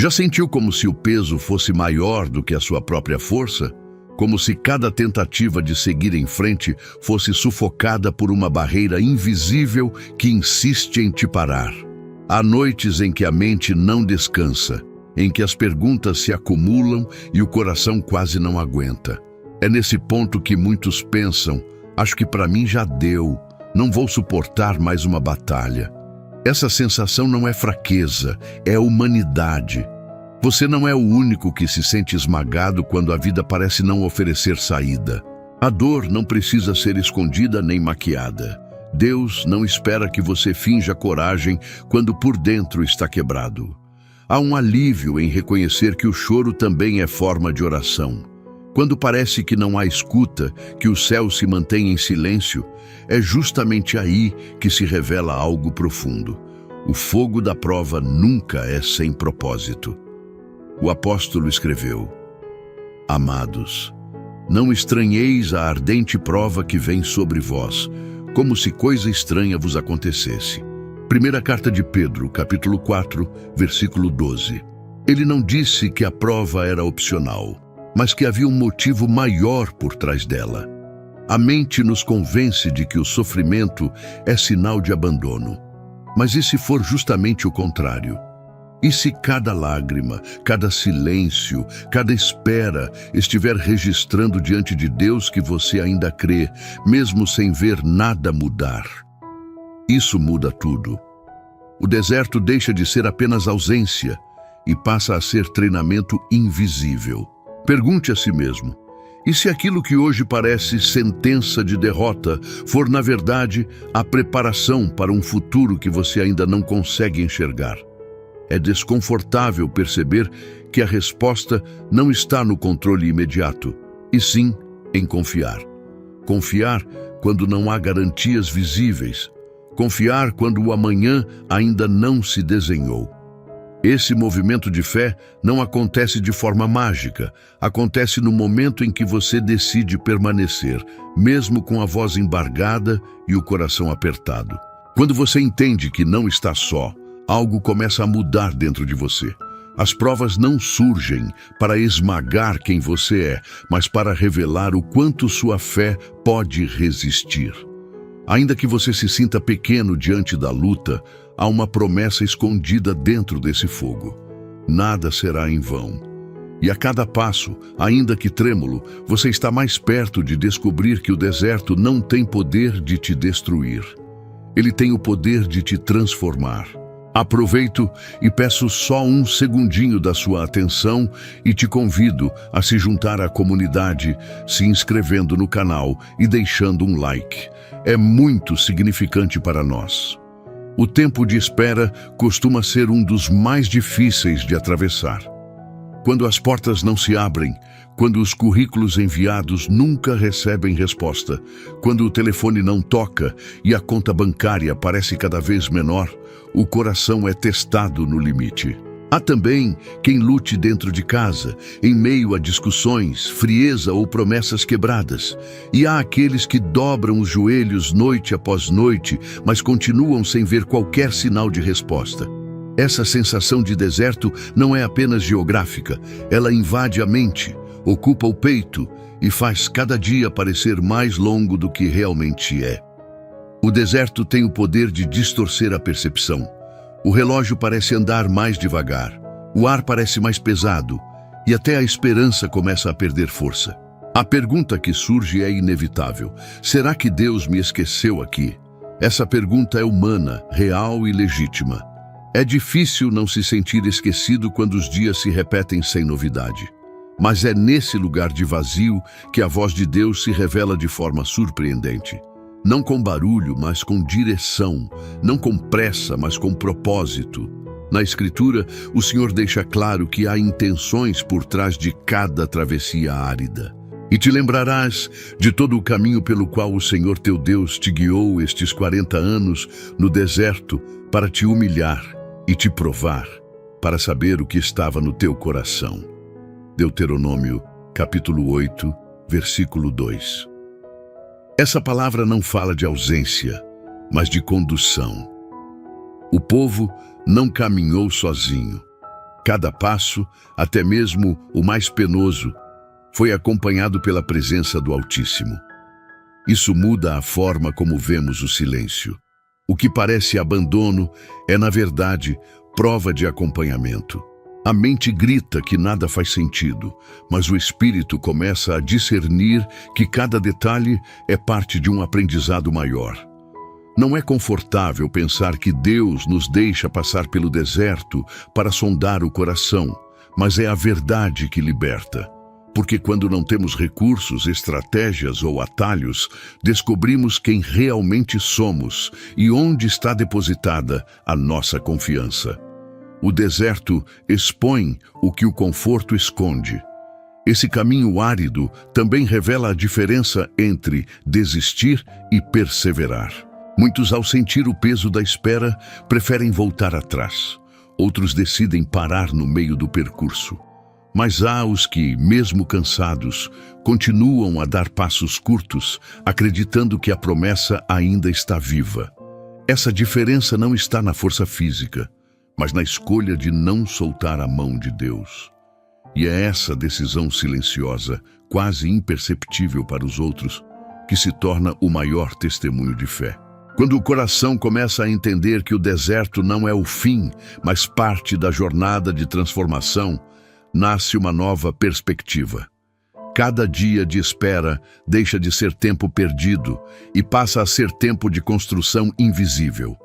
Já sentiu como se o peso fosse maior do que a sua própria força? Como se cada tentativa de seguir em frente fosse sufocada por uma barreira invisível que insiste em te parar. Há noites em que a mente não descansa, em que as perguntas se acumulam e o coração quase não aguenta. É nesse ponto que muitos pensam: acho que para mim já deu, não vou suportar mais uma batalha. Essa sensação não é fraqueza, é humanidade. Você não é o único que se sente esmagado quando a vida parece não oferecer saída. A dor não precisa ser escondida nem maquiada. Deus não espera que você finja coragem quando por dentro está quebrado. Há um alívio em reconhecer que o choro também é forma de oração. Quando parece que não há escuta, que o céu se mantém em silêncio, é justamente aí que se revela algo profundo. O fogo da prova nunca é sem propósito. O apóstolo escreveu: Amados, não estranheis a ardente prova que vem sobre vós, como se coisa estranha vos acontecesse. Primeira carta de Pedro, capítulo 4, versículo 12. Ele não disse que a prova era opcional, mas que havia um motivo maior por trás dela. A mente nos convence de que o sofrimento é sinal de abandono. Mas e se for justamente o contrário? E se cada lágrima, cada silêncio, cada espera estiver registrando diante de Deus que você ainda crê, mesmo sem ver nada mudar? Isso muda tudo. O deserto deixa de ser apenas ausência e passa a ser treinamento invisível. Pergunte a si mesmo: e se aquilo que hoje parece sentença de derrota for, na verdade, a preparação para um futuro que você ainda não consegue enxergar? É desconfortável perceber que a resposta não está no controle imediato, e sim em confiar. Confiar quando não há garantias visíveis. Confiar quando o amanhã ainda não se desenhou. Esse movimento de fé não acontece de forma mágica, acontece no momento em que você decide permanecer, mesmo com a voz embargada e o coração apertado. Quando você entende que não está só, algo começa a mudar dentro de você. As provas não surgem para esmagar quem você é, mas para revelar o quanto sua fé pode resistir. Ainda que você se sinta pequeno diante da luta, há uma promessa escondida dentro desse fogo. Nada será em vão. E a cada passo, ainda que trêmulo, você está mais perto de descobrir que o deserto não tem poder de te destruir. Ele tem o poder de te transformar. Aproveito e peço só um segundinho da sua atenção e te convido a se juntar à comunidade, se inscrevendo no canal e deixando um like. É muito significante para nós. O tempo de espera costuma ser um dos mais difíceis de atravessar. Quando as portas não se abrem, quando os currículos enviados nunca recebem resposta, quando o telefone não toca e a conta bancária parece cada vez menor, o coração é testado no limite. Há também quem lute dentro de casa, em meio a discussões, frieza ou promessas quebradas. E há aqueles que dobram os joelhos noite após noite, mas continuam sem ver qualquer sinal de resposta. Essa sensação de deserto não é apenas geográfica, ela invade a mente, ocupa o peito e faz cada dia parecer mais longo do que realmente é. O deserto tem o poder de distorcer a percepção. O relógio parece andar mais devagar, o ar parece mais pesado e até a esperança começa a perder força. A pergunta que surge é inevitável: será que Deus me esqueceu aqui? Essa pergunta é humana, real e legítima. É difícil não se sentir esquecido quando os dias se repetem sem novidade. Mas é nesse lugar de vazio que a voz de Deus se revela de forma surpreendente. Não com barulho, mas com direção. Não com pressa, mas com propósito. Na Escritura, o Senhor deixa claro que há intenções por trás de cada travessia árida. E te lembrarás de todo o caminho pelo qual o Senhor teu Deus te guiou estes 40 anos no deserto para te humilhar e te provar, para saber o que estava no teu coração. Deuteronômio, capítulo 8, versículo 2. Essa palavra não fala de ausência, mas de condução. O povo não caminhou sozinho. Cada passo, até mesmo o mais penoso, foi acompanhado pela presença do Altíssimo. Isso muda a forma como vemos o silêncio. O que parece abandono é, na verdade, prova de acompanhamento. A mente grita que nada faz sentido, mas o espírito começa a discernir que cada detalhe é parte de um aprendizado maior. Não é confortável pensar que Deus nos deixa passar pelo deserto para sondar o coração, mas é a verdade que liberta. Porque quando não temos recursos, estratégias ou atalhos, descobrimos quem realmente somos e onde está depositada a nossa confiança. O deserto expõe o que o conforto esconde. Esse caminho árido também revela a diferença entre desistir e perseverar. Muitos, ao sentir o peso da espera, preferem voltar atrás. Outros decidem parar no meio do percurso. Mas há os que, mesmo cansados, continuam a dar passos curtos, acreditando que a promessa ainda está viva. Essa diferença não está na força física, mas na escolha de não soltar a mão de Deus. E é essa decisão silenciosa, quase imperceptível para os outros, que se torna o maior testemunho de fé. Quando o coração começa a entender que o deserto não é o fim, mas parte da jornada de transformação, nasce uma nova perspectiva. Cada dia de espera deixa de ser tempo perdido e passa a ser tempo de construção invisível.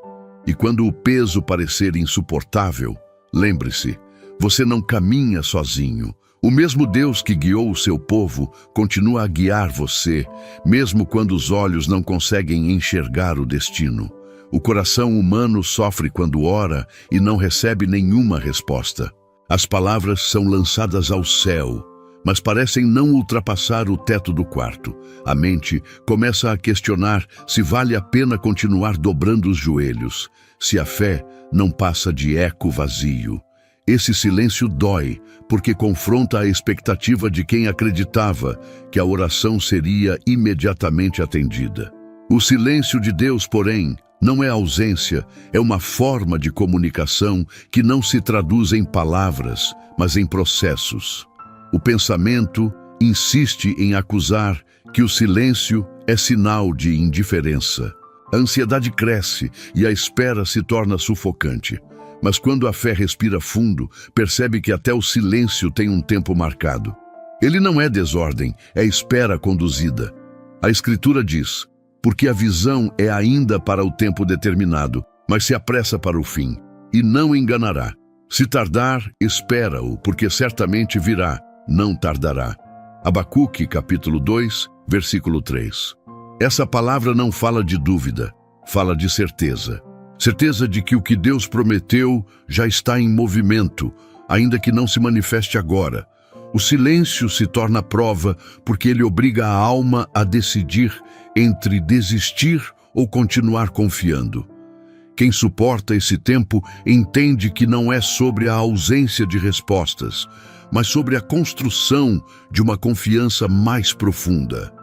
E quando o peso parecer insuportável, lembre-se, você não caminha sozinho. O mesmo Deus que guiou o seu povo continua a guiar você, mesmo quando os olhos não conseguem enxergar o destino. O coração humano sofre quando ora e não recebe nenhuma resposta. As palavras são lançadas ao céu, mas parecem não ultrapassar o teto do quarto. A mente começa a questionar se vale a pena continuar dobrando os joelhos, se a fé não passa de eco vazio. Esse silêncio dói, porque confronta a expectativa de quem acreditava que a oração seria imediatamente atendida. O silêncio de Deus, porém, não é ausência, é uma forma de comunicação que não se traduz em palavras, mas em processos. O pensamento insiste em acusar que o silêncio é sinal de indiferença. A ansiedade cresce e a espera se torna sufocante. Mas quando a fé respira fundo, percebe que até o silêncio tem um tempo marcado. Ele não é desordem, é espera conduzida. A Escritura diz: porque a visão é ainda para o tempo determinado, mas se apressa para o fim, e não enganará. Se tardar, espera-o, porque certamente virá, não tardará. Abacuque, capítulo 2, versículo 3. Essa palavra não fala de dúvida, fala de certeza. Certeza de que o que Deus prometeu já está em movimento, ainda que não se manifeste agora. O silêncio se torna prova porque ele obriga a alma a decidir entre desistir ou continuar confiando. Quem suporta esse tempo entende que não é sobre a ausência de respostas, mas sobre a construção de uma confiança mais profunda.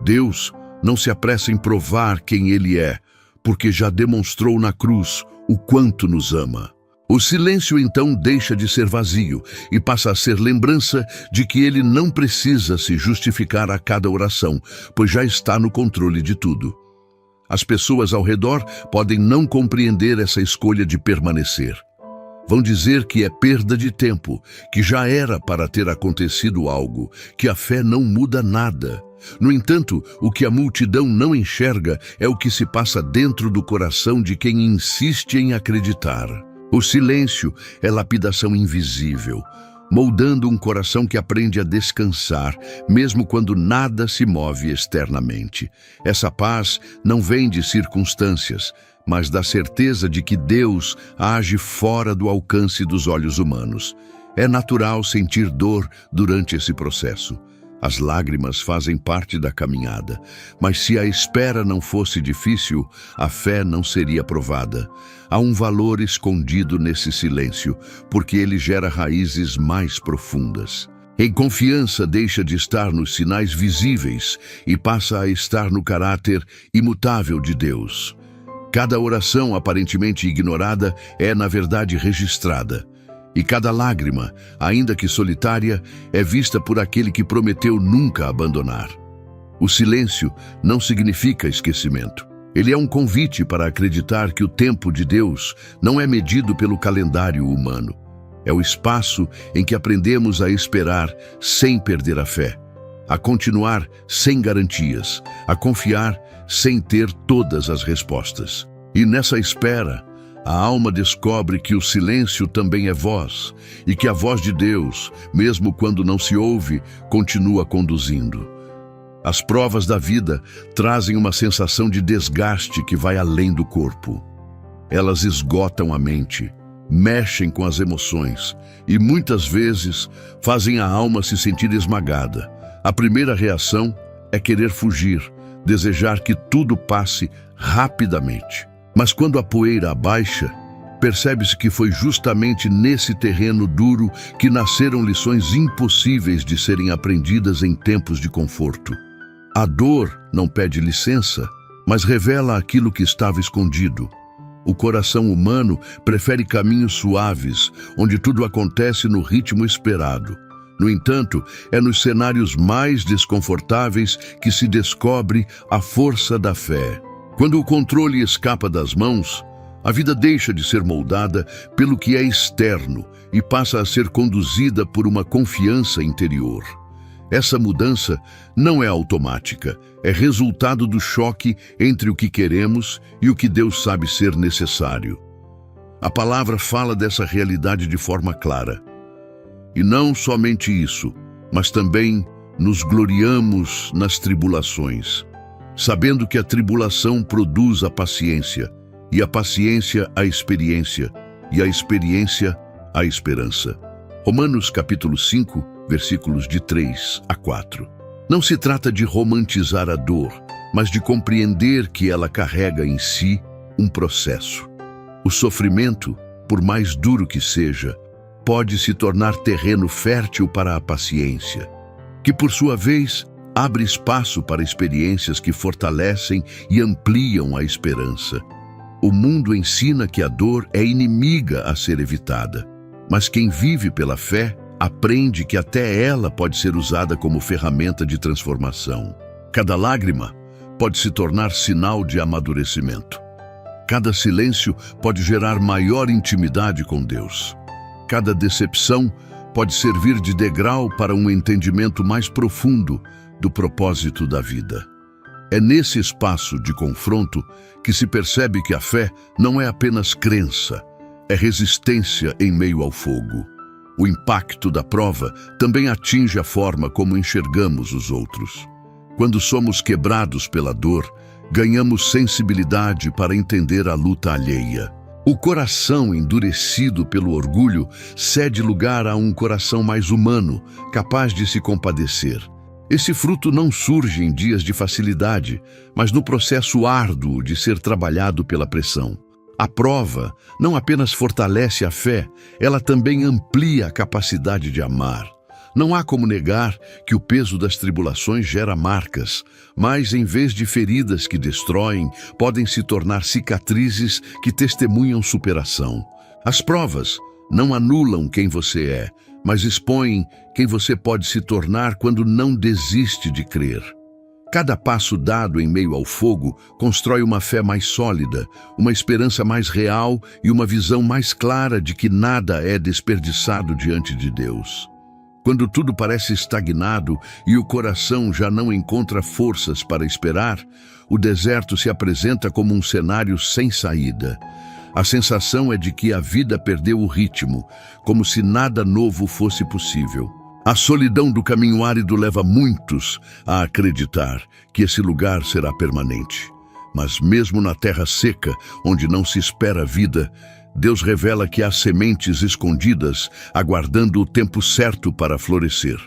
Deus não se apressa em provar quem Ele é, porque já demonstrou na cruz o quanto nos ama. O silêncio então deixa de ser vazio e passa a ser lembrança de que Ele não precisa se justificar a cada oração, pois já está no controle de tudo. As pessoas ao redor podem não compreender essa escolha de permanecer. Vão dizer que é perda de tempo, que já era para ter acontecido algo, que a fé não muda nada. No entanto, o que a multidão não enxerga é o que se passa dentro do coração de quem insiste em acreditar. O silêncio é lapidação invisível, moldando um coração que aprende a descansar, mesmo quando nada se move externamente. Essa paz não vem de circunstâncias, mas da certeza de que Deus age fora do alcance dos olhos humanos. É natural sentir dor durante esse processo. As lágrimas fazem parte da caminhada, mas se a espera não fosse difícil, a fé não seria provada. Há um valor escondido nesse silêncio, porque ele gera raízes mais profundas. Em confiança deixa de estar nos sinais visíveis e passa a estar no caráter imutável de Deus. Cada oração aparentemente ignorada é, na verdade, registrada. E cada lágrima, ainda que solitária, é vista por aquele que prometeu nunca abandonar. O silêncio não significa esquecimento. Ele é um convite para acreditar que o tempo de Deus não é medido pelo calendário humano. É o espaço em que aprendemos a esperar sem perder a fé, a continuar sem garantias, a confiar sem ter todas as respostas. E nessa espera, a alma descobre que o silêncio também é voz, e que a voz de Deus, mesmo quando não se ouve, continua conduzindo. As provas da vida trazem uma sensação de desgaste que vai além do corpo. Elas esgotam a mente, mexem com as emoções e muitas vezes fazem a alma se sentir esmagada. A primeira reação é querer fugir, desejar que tudo passe rapidamente. Mas quando a poeira abaixa, percebe-se que foi justamente nesse terreno duro que nasceram lições impossíveis de serem aprendidas em tempos de conforto. A dor não pede licença, mas revela aquilo que estava escondido. O coração humano prefere caminhos suaves, onde tudo acontece no ritmo esperado. No entanto, é nos cenários mais desconfortáveis que se descobre a força da fé. Quando o controle escapa das mãos, a vida deixa de ser moldada pelo que é externo e passa a ser conduzida por uma confiança interior. Essa mudança não é automática, é resultado do choque entre o que queremos e o que Deus sabe ser necessário. A palavra fala dessa realidade de forma clara. E não somente isso, mas também nos gloriamos nas tribulações, sabendo que a tribulação produz a paciência, e a paciência a experiência, e a experiência a esperança. Romanos capítulo 5, versículos de 3 a 4. Não se trata de romantizar a dor, mas de compreender que ela carrega em si um processo. O sofrimento, por mais duro que seja, pode se tornar terreno fértil para a paciência, que por sua vez abre espaço para experiências que fortalecem e ampliam a esperança. O mundo ensina que a dor é inimiga a ser evitada, mas quem vive pela fé aprende que até ela pode ser usada como ferramenta de transformação. Cada lágrima pode se tornar sinal de amadurecimento. Cada silêncio pode gerar maior intimidade com Deus. Cada decepção pode servir de degrau para um entendimento mais profundo do propósito da vida. É nesse espaço de confronto que se percebe que a fé não é apenas crença, é resistência em meio ao fogo. O impacto da prova também atinge a forma como enxergamos os outros. Quando somos quebrados pela dor, ganhamos sensibilidade para entender a luta alheia. O coração endurecido pelo orgulho cede lugar a um coração mais humano, capaz de se compadecer. Esse fruto não surge em dias de facilidade, mas no processo árduo de ser trabalhado pela pressão. A prova não apenas fortalece a fé, ela também amplia a capacidade de amar. Não há como negar que o peso das tribulações gera marcas, mas em vez de feridas que destroem, podem se tornar cicatrizes que testemunham superação. As provas não anulam quem você é, mas expõem quem você pode se tornar quando não desiste de crer. Cada passo dado em meio ao fogo constrói uma fé mais sólida, uma esperança mais real e uma visão mais clara de que nada é desperdiçado diante de Deus. Quando tudo parece estagnado e o coração já não encontra forças para esperar, o deserto se apresenta como um cenário sem saída. A sensação é de que a vida perdeu o ritmo, como se nada novo fosse possível. A solidão do caminho árido leva muitos a acreditar que esse lugar será permanente. Mas mesmo na terra seca, onde não se espera vida, Deus revela que há sementes escondidas, aguardando o tempo certo para florescer.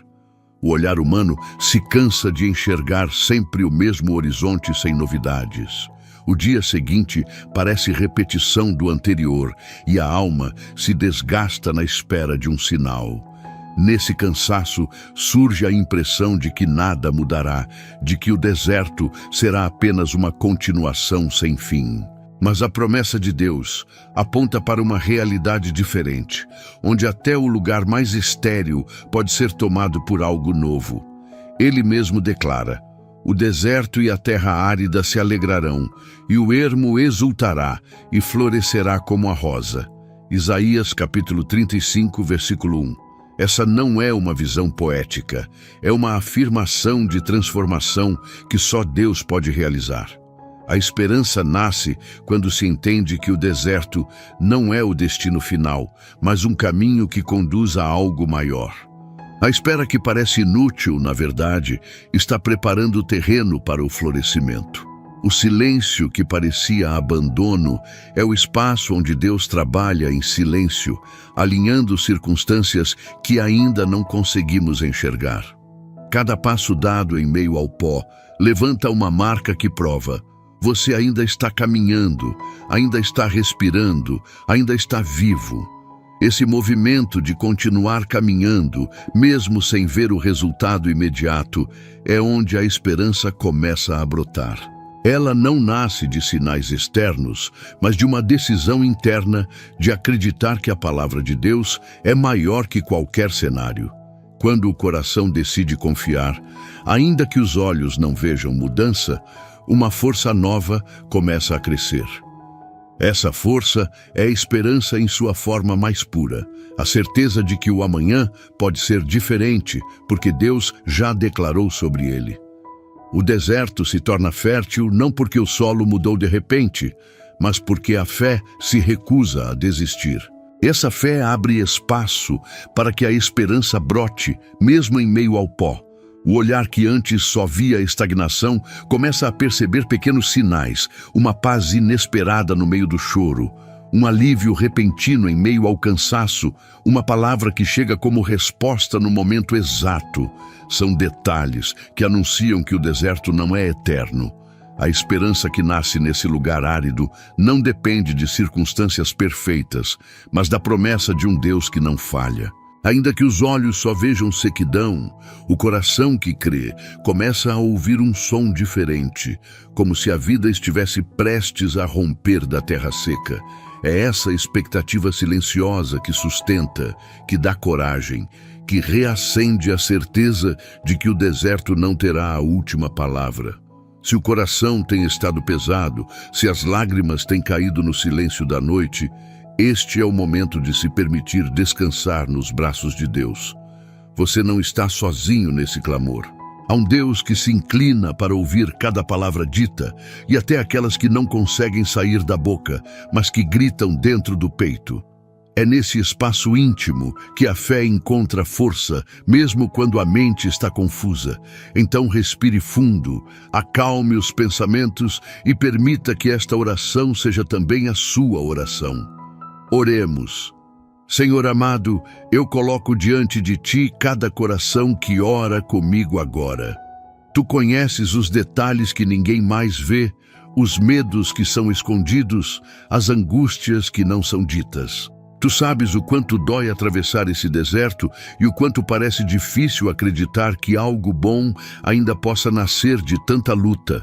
O olhar humano se cansa de enxergar sempre o mesmo horizonte sem novidades. O dia seguinte parece repetição do anterior e a alma se desgasta na espera de um sinal. Nesse cansaço surge a impressão de que nada mudará, de que o deserto será apenas uma continuação sem fim. Mas a promessa de Deus aponta para uma realidade diferente, onde até o lugar mais estéril pode ser tomado por algo novo. Ele mesmo declara: o deserto e a terra árida se alegrarão, e o ermo exultará e florescerá como a rosa. Isaías capítulo 35, versículo 1. Essa não é uma visão poética, é uma afirmação de transformação que só Deus pode realizar. A esperança nasce quando se entende que o deserto não é o destino final, mas um caminho que conduz a algo maior. A espera que parece inútil, na verdade, está preparando o terreno para o florescimento. O silêncio que parecia abandono é o espaço onde Deus trabalha em silêncio, alinhando circunstâncias que ainda não conseguimos enxergar. Cada passo dado em meio ao pó levanta uma marca que prova: você ainda está caminhando, ainda está respirando, ainda está vivo. Esse movimento de continuar caminhando, mesmo sem ver o resultado imediato, é onde a esperança começa a brotar. Ela não nasce de sinais externos, mas de uma decisão interna de acreditar que a palavra de Deus é maior que qualquer cenário. Quando o coração decide confiar, ainda que os olhos não vejam mudança, uma força nova começa a crescer. Essa força é a esperança em sua forma mais pura, a certeza de que o amanhã pode ser diferente, porque Deus já declarou sobre ele. O deserto se torna fértil não porque o solo mudou de repente, mas porque a fé se recusa a desistir. Essa fé abre espaço para que a esperança brote, mesmo em meio ao pó. O olhar que antes só via estagnação começa a perceber pequenos sinais, uma paz inesperada no meio do choro, um alívio repentino em meio ao cansaço, uma palavra que chega como resposta no momento exato. São detalhes que anunciam que o deserto não é eterno. A esperança que nasce nesse lugar árido não depende de circunstâncias perfeitas, mas da promessa de um Deus que não falha. Ainda que os olhos só vejam sequidão, o coração que crê começa a ouvir um som diferente, como se a vida estivesse prestes a romper da terra seca. É essa expectativa silenciosa que sustenta, que dá coragem, que reacende a certeza de que o deserto não terá a última palavra. Se o coração tem estado pesado, se as lágrimas têm caído no silêncio da noite, este é o momento de se permitir descansar nos braços de Deus. Você não está sozinho nesse clamor. Há um Deus que se inclina para ouvir cada palavra dita, e até aquelas que não conseguem sair da boca, mas que gritam dentro do peito. É nesse espaço íntimo que a fé encontra força, mesmo quando a mente está confusa. Então respire fundo, acalme os pensamentos e permita que esta oração seja também a sua oração. Oremos. Senhor amado, eu coloco diante de Ti cada coração que ora comigo agora. Tu conheces os detalhes que ninguém mais vê, os medos que são escondidos, as angústias que não são ditas. Tu sabes o quanto dói atravessar esse deserto e o quanto parece difícil acreditar que algo bom ainda possa nascer de tanta luta.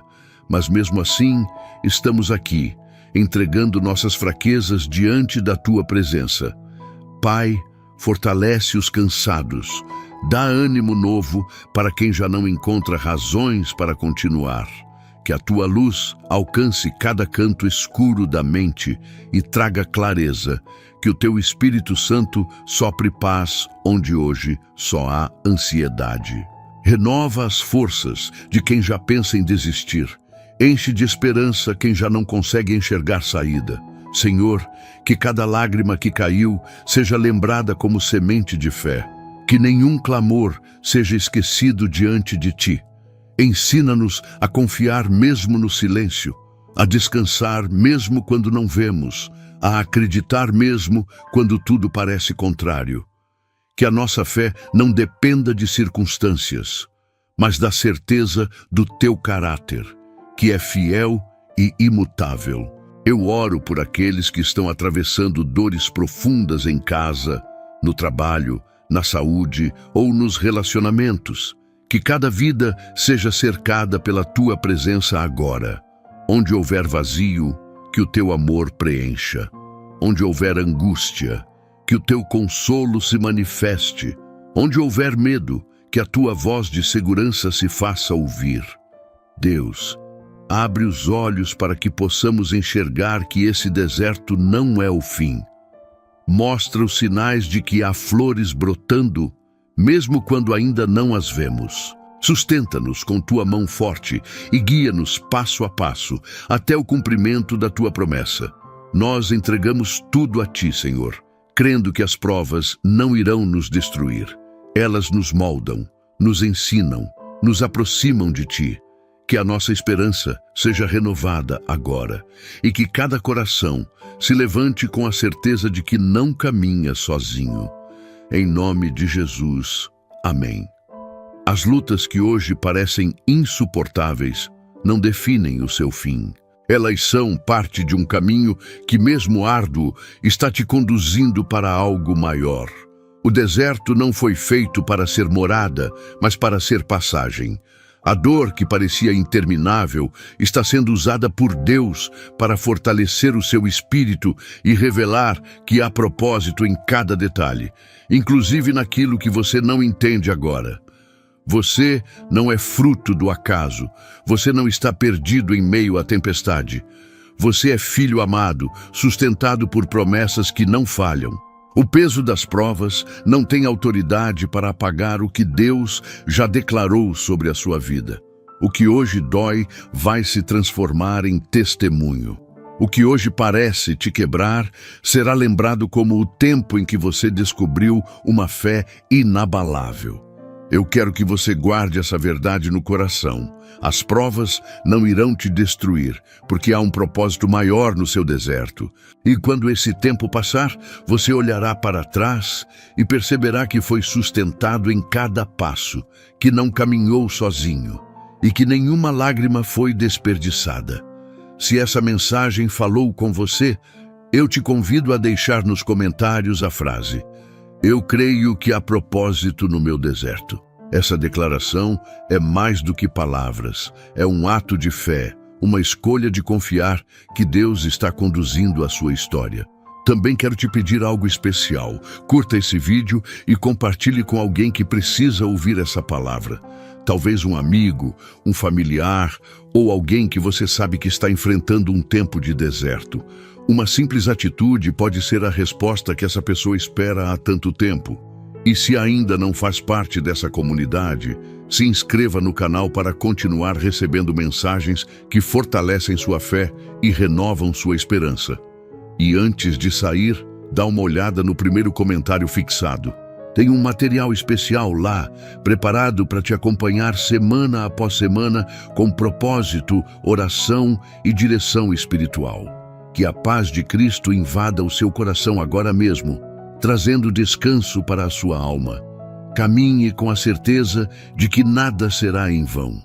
Mas mesmo assim, estamos aqui, entregando nossas fraquezas diante da Tua presença. Pai, fortalece os cansados, dá ânimo novo para quem já não encontra razões para continuar. Que a Tua luz alcance cada canto escuro da mente e traga clareza. Que o Teu Espírito Santo sopre paz onde hoje só há ansiedade. Renova as forças de quem já pensa em desistir. Enche de esperança quem já não consegue enxergar saída. Senhor, que cada lágrima que caiu seja lembrada como semente de fé. Que nenhum clamor seja esquecido diante de Ti. Ensina-nos a confiar mesmo no silêncio, a descansar mesmo quando não vemos, a acreditar mesmo quando tudo parece contrário. Que a nossa fé não dependa de circunstâncias, mas da certeza do Teu caráter, que é fiel e imutável. Eu oro por aqueles que estão atravessando dores profundas em casa, no trabalho, na saúde ou nos relacionamentos. Que cada vida seja cercada pela Tua presença agora. Onde houver vazio, que o teu amor preencha. Onde houver angústia, que o teu consolo se manifeste. Onde houver medo, que a tua voz de segurança se faça ouvir. Deus, abre os olhos para que possamos enxergar que esse deserto não é o fim. Mostra os sinais de que há flores brotando, mesmo quando ainda não as vemos. Sustenta-nos com tua mão forte e guia-nos passo a passo até o cumprimento da tua promessa. Nós entregamos tudo a ti, Senhor, crendo que as provas não irão nos destruir. Elas nos moldam, nos ensinam, nos aproximam de ti. Que a nossa esperança seja renovada agora e que cada coração se levante com a certeza de que não caminha sozinho. Em nome de Jesus. Amém. As lutas que hoje parecem insuportáveis não definem o seu fim. Elas são parte de um caminho que, mesmo árduo, está te conduzindo para algo maior. O deserto não foi feito para ser morada, mas para ser passagem. A dor que parecia interminável está sendo usada por Deus para fortalecer o seu espírito e revelar que há propósito em cada detalhe, inclusive naquilo que você não entende agora. Você não é fruto do acaso. Você não está perdido em meio à tempestade. Você é filho amado, sustentado por promessas que não falham. O peso das provas não tem autoridade para apagar o que Deus já declarou sobre a sua vida. O que hoje dói vai se transformar em testemunho. O que hoje parece te quebrar será lembrado como o tempo em que você descobriu uma fé inabalável. Eu quero que você guarde essa verdade no coração. As provas não irão te destruir, porque há um propósito maior no seu deserto. E quando esse tempo passar, você olhará para trás e perceberá que foi sustentado em cada passo, que não caminhou sozinho e que nenhuma lágrima foi desperdiçada. Se essa mensagem falou com você, eu te convido a deixar nos comentários a frase: "Eu creio que há propósito no meu deserto." Essa declaração é mais do que palavras, é um ato de fé, uma escolha de confiar que Deus está conduzindo a sua história. Também quero te pedir algo especial. Curta esse vídeo e compartilhe com alguém que precisa ouvir essa palavra. Talvez um amigo, um familiar ou alguém que você sabe que está enfrentando um tempo de deserto. Uma simples atitude pode ser a resposta que essa pessoa espera há tanto tempo. E se ainda não faz parte dessa comunidade, se inscreva no canal para continuar recebendo mensagens que fortalecem sua fé e renovam sua esperança. E antes de sair, dá uma olhada no primeiro comentário fixado. Tem um material especial lá, preparado para te acompanhar semana após semana com propósito, oração e direção espiritual. Que a paz de Cristo invada o seu coração agora mesmo, trazendo descanso para a sua alma. Caminhe com a certeza de que nada será em vão.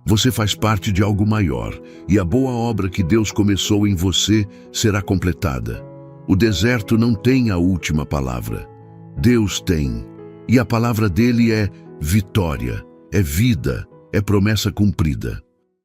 Você faz parte de algo maior, e a boa obra que Deus começou em você será completada. O deserto não tem a última palavra. Deus tem, e a palavra dele é vitória, é vida, é promessa cumprida.